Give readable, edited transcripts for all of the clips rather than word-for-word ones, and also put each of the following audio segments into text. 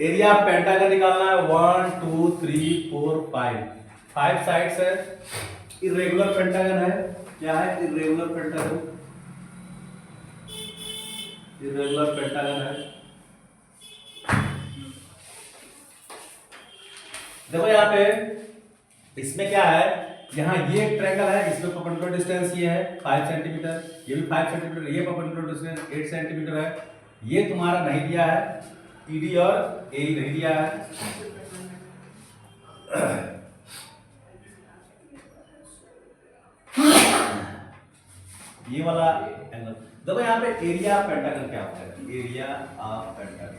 Area pentagon निकालना है 1 2 3 4 5 5 sides है। इरेगुलर पेंटागन है। क्या है? Irregular pentagon. इरेगुलर पेंटागन है। देखो यहाँ पे इसमें क्या है, यहाँ ये एक ट्रायंगल है, इसमें परपेंडिकुलर डिस्टेंस ये है 5 सेंटीमीटर, ये भी 5 सेंटीमीटर, ये परपेंडिकुलर डिस्टेंस 8 सेंटीमीटर है। ये तुम्हारा नहीं दिया है, ईडी और एई नहीं दिया है। ये वाला एंगल। देखो यहाँ पे एरिया ऑफ पेंटागन क्या होता है? Area of pentagon,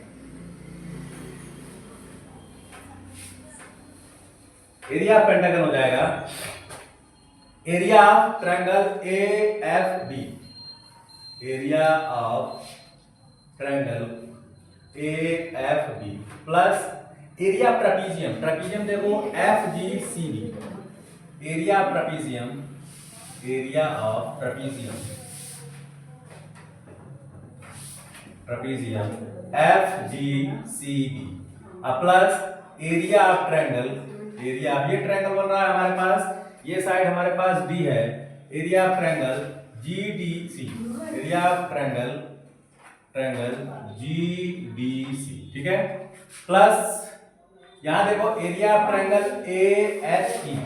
area of pentagon हो जाएगा area of triangle A F B, area of triangle A F B plus area of trapezium, trapezium देखो F G C B, area of trapezium, area of trapezium, trapezium F G C B plus area of triangle, area ये triangle बन रहा है हमारे पास, ये side हमारे पास डी है, area of triangle G D C, area of triangle, triangle G D C, ठीक है। प्लस यहां देखो area of triangle A H E,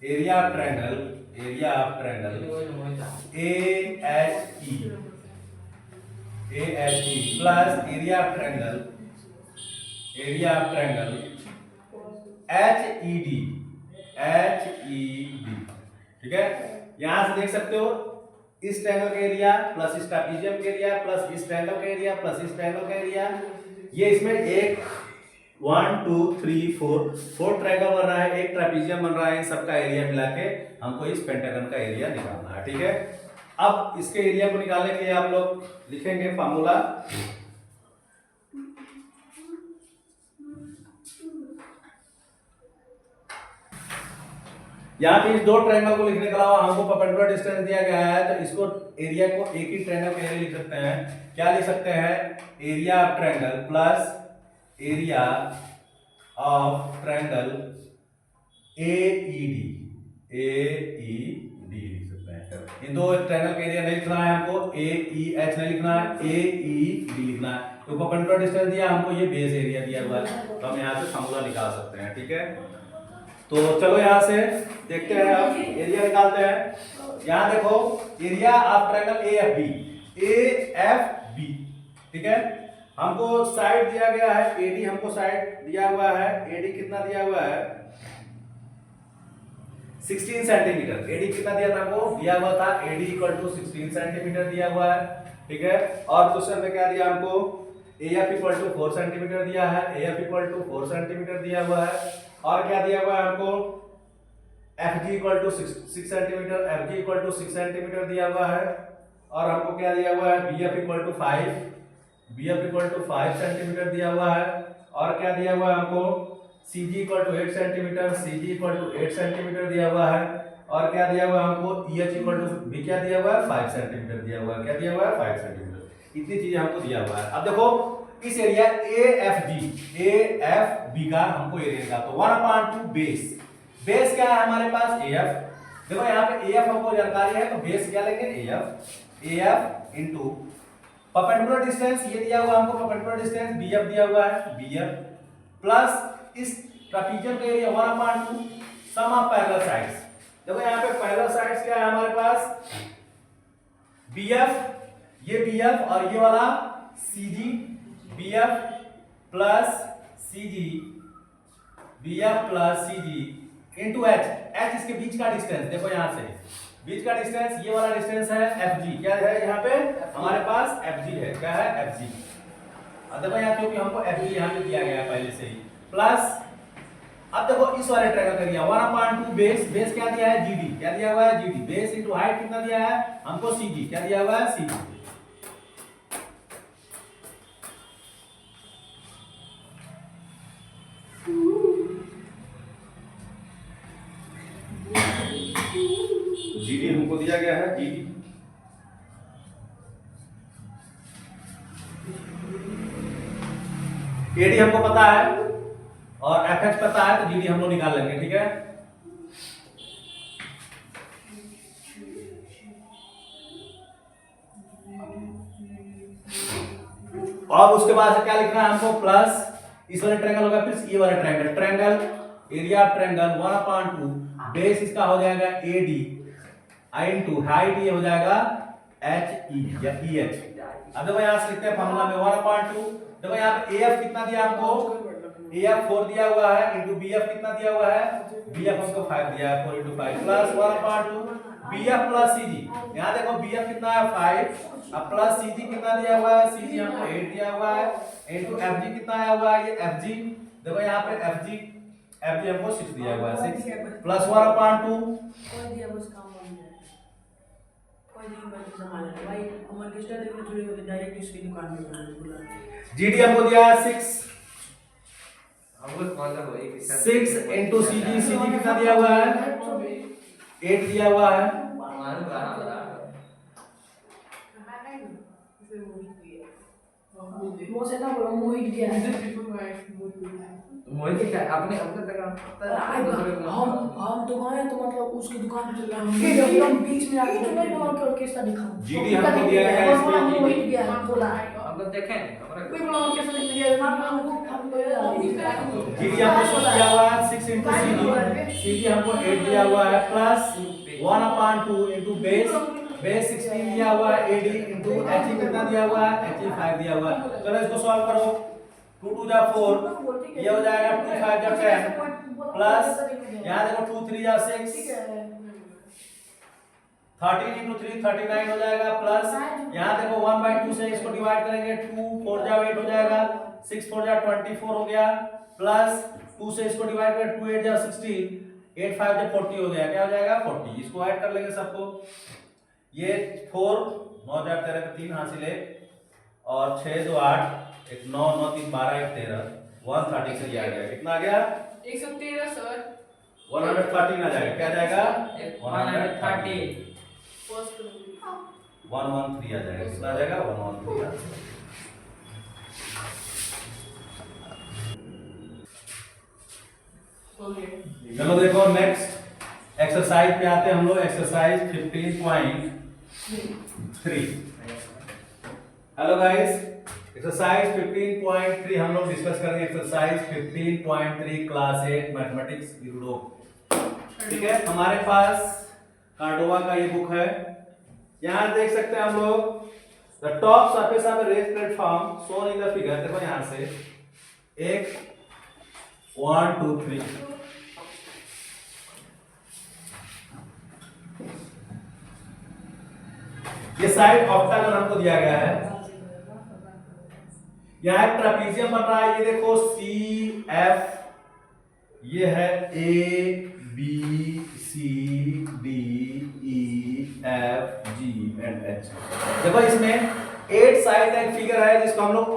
area of triangle, area of triangle A H E, A H E plus area of triangle, area of triangle H E D, H E D, ठीक है। यहां से देख सकते हो इस triangle का area plus इस ट्रेपीजियम का एरिया प्लस इस ट्रायंगल का एरिया प्लस इस ट्रायंगल का एरिया, ये इसमें एक 1 2 3 4 ट्रायंगल बन रहा है, एक ट्रेपीजियम बन रहा है, इन सबका एरिया मिला के हमको इस पेंटागन का एरिया निकालना है, ठीक है। अब इसके एरिया को निकालने के लिए आप लोग लिखेंगे फार्मूला, यहाँ पे इस दो ट्रायंगल को लिखने के अलावा हमको परपेंडिकुलर डिस्टेंस दिया गया है, तो इसको एरिया को एक ही ट्रायंगल का एरिया लिख सकते हैं। क्या लिख सकते हैं? Area of triangle plus area of triangle A E D लिख सकते हैं। इन दो ट्रायंगल का एरिया नहीं लिखना है हमको, ए ई एच नहीं लिखना है, ए ई डी लिखना है। तो परपेंडिकुलर डिस्टेंस दिया हमको, ये बेस एरिया दिया हुआ है, तो हम यहाँ से फार्मूला निकाल सकते हैं, ठीक है। तो चलो यहां से देखते हैं, अब एरिया निकालते हैं। यहां देखो area of triangle A F B, ठीक है। हमको साइड दिया गया है एडी, हमको साइड दिया हुआ है, एडी कितना दिया हुआ है 16 सेंटीमीटर। एडी कितना दिया था हमको? दिया हुआ था एडी इक्वल टू 16 सेंटीमीटर दिया हुआ है, ठीक है। और क्वेश्चन में क्या दिया हमको? एएफ इक्वल टू 4 सेंटीमीटर दिया है, एएफ इक्वल टू 4 सेंटीमीटर दिया हुआ है। और क्या दिया हुआ है हमको? F G equal to 6 centimetre, F G equal to 6 centimetre दिया हुआ है। और हमको क्या दिया हुआ है? B F equal to 5, B F equal to 5 centimetre दिया हुआ है। और क्या दिया हुआ है हमको? C G equal to 8 centimetre, C G equal to 8 centimetre दिया हुआ है। और क्या दिया हुआ है हमको? ई एच इक्वल टू भी क्या दिया हुआ है? 5 सेंटीमीटर दिया हुआ है। क्या दिया हुआ है? 5 सेंटीमीटर। इतनी चीजें हमको दिया हुआ है। अब देखो इस एरिया ए एफ बी का हमको एरिया निकालना, तो 1/2 बेस, बेस क्या है हमारे पास? A F. देखो यहाँ पे ए एफ हमको जानकारी है, तो बेस क्या लेंगे? A F into perpendicular distance, ये दिया हुआ हमको परपेंडिकुलर डिस्टेंस बी एफ दिया हुआ है, बी एफ प्लस इस ट्रेपीजियम का area 1/2 sum of parallel sides. देखो यहाँ पे पैरेलल साइड्स क्या है हमारे पास? बी एफ, ये बी एफ और ये वाला C G, B F plus C G, B F plus C G into H, H इसके बीच का डिस्टेंस। देखो यहाँ से बीच का डिस्टेंस, ये वाला डिस्टेंस है एफ जी। क्या है यहाँ पे हमारे पास? एफ जी है। क्या है? F G. देखो यहाँ क्योंकि हमको एफ जी यहाँ पे दिया गया है पहले से ही, प्लस अब देखो इस वाले ट्रायंगल का दिया 1/2 बेस, बेस क्या दिया है? जीडी। क्या दिया हुआ है? जीडी। बेस इंटू हाइट कितना दिया है हमको? सीजी। क्या दिया हुआ है? सीजी। जीडी हमको दिया गया है, जीडी। एडी हमको पता है और एफएक्स पता है, तो जीडी हम लोग निकाल लेंगे, ठीक है। और उसके बाद से क्या लिखना है हमको, प्लस इस वाले ट्रायंगल होगा फिर ये वाला triangle, triangle area of triangle 1/2 base इसका हो जाएगा एडी इनटू हाइट ये हो जाएगा एच ई या ई एच। अब देखो यहां से लिखते हैं फार्मूला में 1/2। देखो यहां पे एफ कितना दिया आपको, एफ 4 दिया हुआ है इनटू बीएफ कितना दिया हुआ है, बीएफ हमको 5 दिया है, 4 * 5 प्लस 1/2 बीएफ प्लस सीजी। यहां देखो बीएफ कितना है 5 अब प्लस सीजी कितना दिया हुआ है, सीजी हमको 8 दिया हुआ है इनटू एफजी कितना आया हुआ है, ये एफजी देखो यहां पे एफजी हमको 6 दिया हुआ है, 6 प्लस 1/2 कोई दिया बस काम बन जाए, कोई नहीं बस संभाल ले भाई। अमर किस्टा देखने चोरी होते डायरेक्ट इसकी दुकान में बुला। जीडी हमको दिया है 6 हमको मतलब वही कि 6 इनटू सीजी, सीजी कितना दिया हुआ है 8 दिया हुआ है। हमारे गाना बता वो से ना बोलो मोहित गया है। मोहित क्या अपने तक हम तो गए तो मतलब उसकी दुकान पे चल रहे हैं एकदम बीच में आके मैं बोला कि ऑर्केस्ट्रा दिखाऊं जीडी हमको दिया है इसमें मोहित गया है बोला हम लोग देखें हमारा कोई बोला ऑर्केस्ट्रा दिख गया हम जीडी हमको दिया हुआ है 6 इनटू सीजी, सीजी हमको 8 दिया हुआ है प्लस 1/2 इनटू बेस 16 दिया हुआ है एडी इनटू एचई कितना दिया हुआ है, एचई 5 दिया हुआ है। चलो इसको सॉल्व करो, 2 * 2 = 4 ये हो जाएगा 2 * 5 = 10 प्लस यहां देखो 2 * 3 = 6 13 इनटू 3 39 हो जाएगा प्लस यहां देखो 1/2 से इसको डिवाइड करेंगे 2 4 * 8 हो जाएगा 6 4 = 24 हो गया प्लस 2 से इसको डिवाइड करें 2 8 = 16 8 5 = 40 हो गया, क्या हो जाएगा 40। इसको ऐड कर लेंगे सबको, ये 4 9 * 13 पे 3 हासिल है और 6 2 8 एक 9 9 3 12 1 13 130 से आ गया, कितना आ गया 113 सर 113 आ जाएगा, क्या आ जाएगा 130 फर्स्ट 113 आ जाएगा, कितना आ जाएगा 113। चलो देखो नेक्स्ट एक्सरसाइज पे आते हैं हम लोग, एक्सरसाइज 15.3। हेलो गाइस, एक्सरसाइज 15.3 हम लोग डिस्कस करेंगे, एक्सरसाइज 15.3 क्लास 8 मैथमेटिक्स यूरोप। ठीक है, हमारे पास कार्डोवा का ये बुक है, यहां देख सकते हैं हम लोग the top surface of race platform shown in the figure. देखो यहां से एक 1 2 3 ये साइड ऑक्टागन हमको दिया गया है, यहां एक ट्रापीजियम बन रहा है, ये देखो सी एफ, ये है A B C D E F G and H. देखो इसमें 8 साइड का एक फिगर है जिसको हम लोग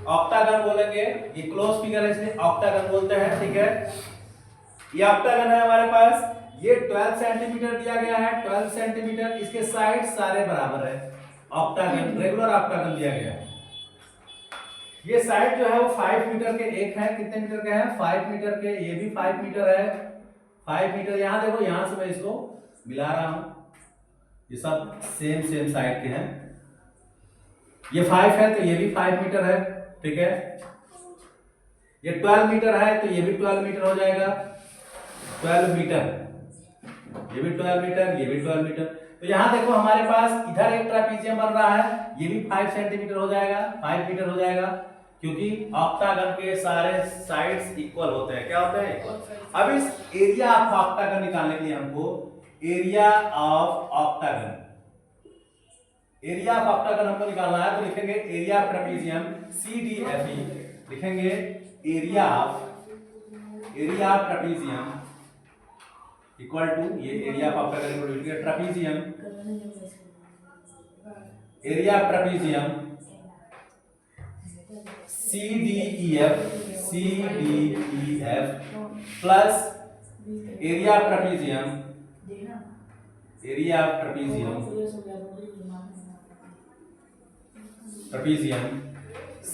ऑक्टागन बोलेंगे, ये क्लोज फिगर है इसलिए ऑक्टागन बोलते हैं। ठीक है, ये ऑक्टागन है हमारे पास, ये 12 सेंटीमीटर दिया गया है, 12 सेंटीमीटर, इसके साइड सारे बराबर है, ऑक्टागन रेगुलर ऑक्टागन दिया गया है। ये साइड जो है वो 5 मीटर के एक है, कितने मीटर के हैं 5 मीटर के, ये भी 5 मीटर है 5 मीटर। यहां देखो यहां से मैं इसको मिला रहा हूं, ये सब सेम साइड के हैं, ये 5 है तो ये भी 5 मीटर है। ठीक है, ये 12 मीटर है तो ये भी 12 मीटर हो जाएगा, 12 मीटर, ये भी 12 मीटर, ये भी 12 मीटर। तो यहां देखो हमारे पास इधर एक ट्रापीजियम बन रहा है, ये भी 5 सेंटीमीटर हो जाएगा, 5 मीटर हो जाएगा, क्योंकि ऑक्टागन के सारे साइड्स इक्वल होते हैं। क्या होते हैं? अब इस एरिया ऑफ ऑक्टागन निकालने के लिए हमको area of octagon, area of octagon हमको निकालना है, तो लिखेंगे एरिया ऑफ ट्रापीजियम CDFE, लिखेंगे area of trapezium equal to ये एरिया ऑफ ऑक्टागन को लिखेंगे trapezium, area of trapezium CDEF plus area of trapezium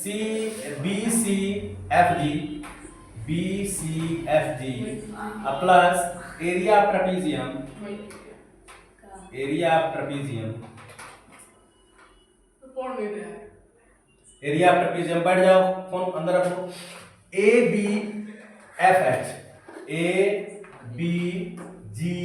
C B C F D plus area of trapezium बैठ जाओ, फोन अंदर रखो। A B G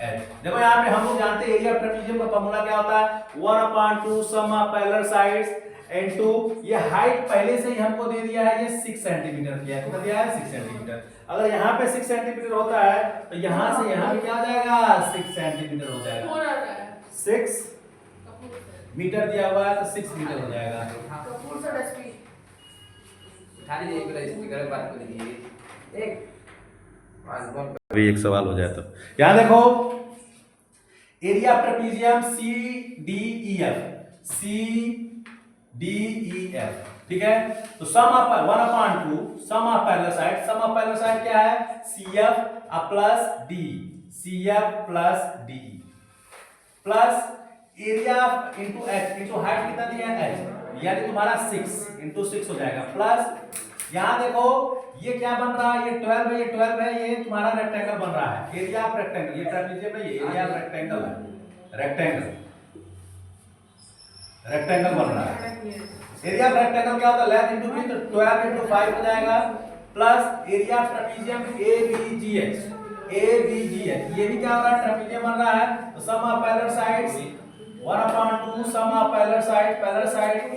H. देखो यहाँ पे हम लोग जानते हैं एरिया ऑफ ट्रेपीजियम का फॉर्मूला क्या होता है, 1/2 sum of parallel sides into, ये हाइट पहले से ही हमको दे दिया है, ये 6 सेंटीमीटर दिया है। कितना दिया है? 6 सेंटीमीटर। अगर यहाँ पे 6 सेंटीमीटर होता है तो यहाँ से यहाँ पे क्या हो जाएगा? 6 सेंटीमीटर हो जाएगा। 6 मीटर दिया हुआ है तो 6 मीटर हो जाएगा। खाली एक बार स्पीकर बात कर लीजिए। अभी एक सवाल हो जाए तो यहाँ देखो, area of trapezium C D E F, ठीक है। तो sum of 1/2 sum of parallel side, sum of parallel side क्या है? CF plus D plus area into H into height कितना दिया है? h, यानी तुम्हारा 6 इंटू 6 हो जाएगा। प्लस यहाँ देखो ये क्या बन रहा है? ये 12 है, ये 12 है, ये तुम्हारा रेक्टेंगल बन रहा है। एरिया ऑफ रेक्टेंगल, ये ट्रेपीजियम है, ये एरिया ऑफ रेक्टेंगल है। रेक्टेंगल बन रहा है। एरिया ऑफ रेक्टेंगल क्या होता है? लेंथ इंटू ब्रेथ, तो 12 इंटू 5 हो जाएगा। Plus area of trapezium ABGH, ये भी क्या हो रहा है? ट्रेपीजियम बन रहा है। तो sum of parallel sides 1/2 sum of parallel side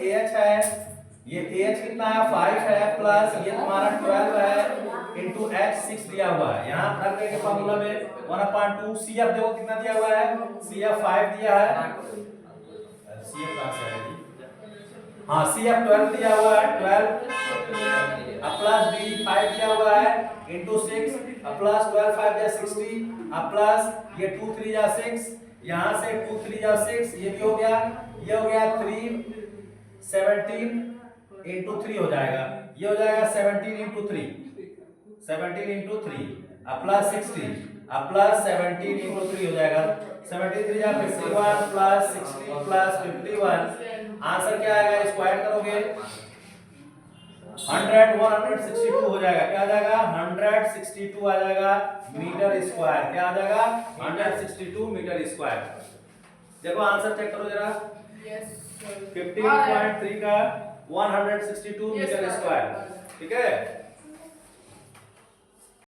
AH है, ये AH कितना है? 5 है, प्लस ये तुम्हारा 12 है इंटू H 6 दिया हुआ है। यहाँ रखने के फॉर्मूला में 1/2 CF देखो कितना दिया हुआ है? CF 5 दिया है। CF कहाँ से आएगी? हाँ, CF 12 दिया हुआ है, 12 प्लस D 5 दिया हुआ है इंटू 6 प्लस 12 5 या 60 प्लस ये 2 3 या 6, यहाँ से 2 3 या 6, ये भी हो गया, ये हो गया 3 17 इंटू 3 हो जाएगा, ये हो जाएगा 17 इंटू 3 प्लस 60 प्लस 17 इंटू 3 हो जाएगा 73 या 51 प्लस 60 प्लस 51। आंसर क्या आएगा? स्क्वायर करोगे 162 हो जाएगा। क्या आ जाएगा? 162 आ जाएगा मीटर स्क्वायर। क्या आ जाएगा? 162 मीटर स्क्वायर। देखो आंसर चेक करो जरा। 15.3 का 162 मीटर स्क्वायर, ठीक है।